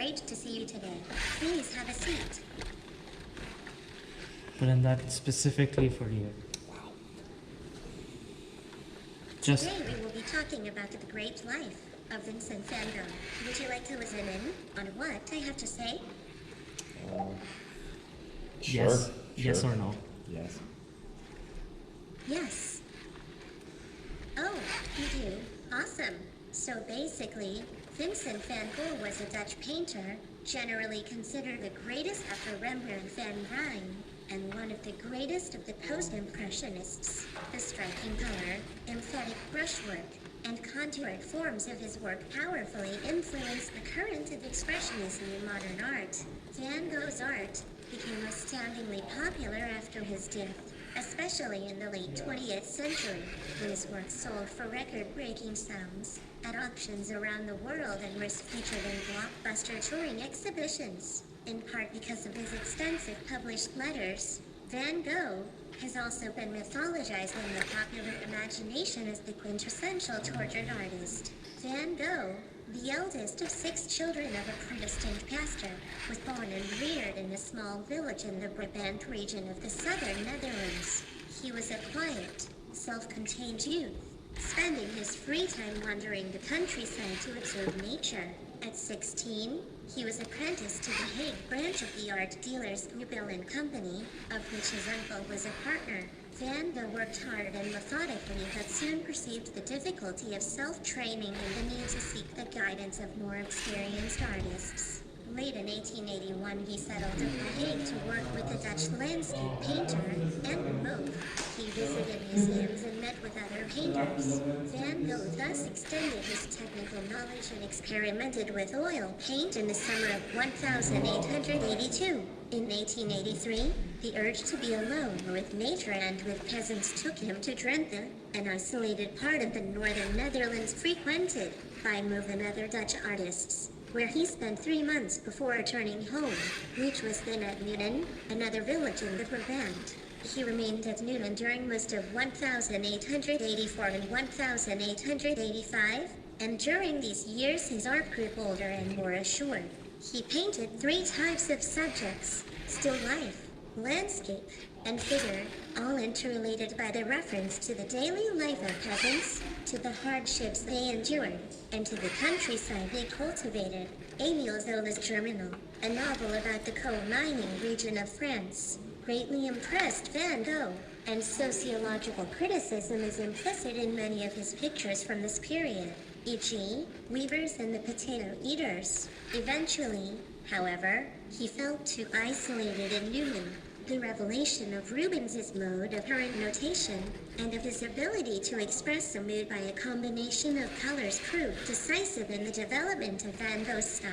great to see you today. Please have a seat. But in that specifically for you. Just Today we will be talking about the great life of Vincent van Gogh. Would you like to listen in on what I have to say? yes, yes or no. Yes. Yes. Oh, you do? Awesome. So basically, Vincent van Gogh was a Dutch painter, generally considered the greatest after Rembrandt van Rijn, and one of the greatest of the post-impressionists. The striking color, emphatic brushwork, and contoured forms of his work powerfully influenced the current of expressionism in modern art. Van Gogh's art became astoundingly popular after his death, especially in the late 20th century, when his work sold for record-breaking sums at auctions around the world and was featured in blockbuster touring exhibitions. In part because of his extensive published letters, Van Gogh has also been mythologized in the popular imagination as the quintessential tortured artist. Van Gogh, the eldest of 6 children of a Protestant pastor, was born and reared in a small village in the Brabant region of the southern Netherlands. He was a quiet, self-contained youth, spending his free time wandering the countryside to observe nature. At 16, he was apprenticed to the Hague branch of the art dealers Goupil and Company, of which his uncle was a partner. Van Gogh worked hard and methodically, but soon perceived the difficulty of self-training and the need to seek the guidance of more experienced artists. Late in 1881, he settled at The Hague to work with the Dutch landscape painter Anton Moog. He visited museums and met with other painters. Van Gogh thus extended his technical knowledge and experimented with oil paint in the summer of 1882. In 1883, the urge to be alone with nature and with peasants took him to Drenthe, an isolated part of the northern Netherlands frequented by Moog and other Dutch artists, where he spent 3 months before returning home, which was then at Nuenen, another village in the Brabant. He remained at Nuenen during most of 1884 and 1885, and during these years his art grew bolder and more assured. He painted 3 types of subjects: still life, landscape, and figure, all interrelated by the reference to the daily life of peasants, to the hardships they endured, and to the countryside they cultivated. Émile Zola's Germinal, a novel about the coal mining region of France, greatly impressed Van Gogh, and sociological criticism is implicit in many of his pictures from this period, e.g., Weavers and the Potato Eaters. Eventually, however, he felt too isolated in Nuenen. The revelation of Rubens's mode of current notation and of his ability to express a mood by a combination of colors proved decisive in the development of Van Gogh's style.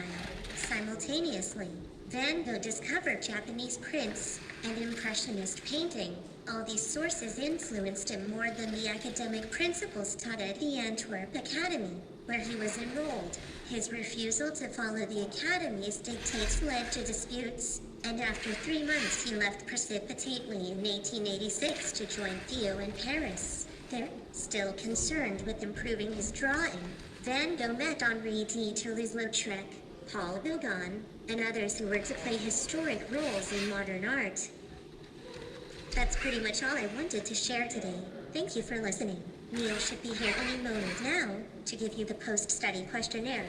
Simultaneously, Van Gogh discovered Japanese prints and Impressionist painting. All these sources influenced him more than the academic principles taught at the Antwerp Academy, where he was enrolled. His refusal to follow the Academy's dictates led to disputes, and after 3 months he left precipitately in 1886 to join Theo in Paris. There, still concerned with improving his drawing, Van Gogh met Henri de Toulouse-Lautrec, Paul Gauguin, and others who were to play historic roles in modern art. That's pretty much all I wanted to share today. Thank you for listening. Neil should be here any moment now to give you the post-study questionnaire.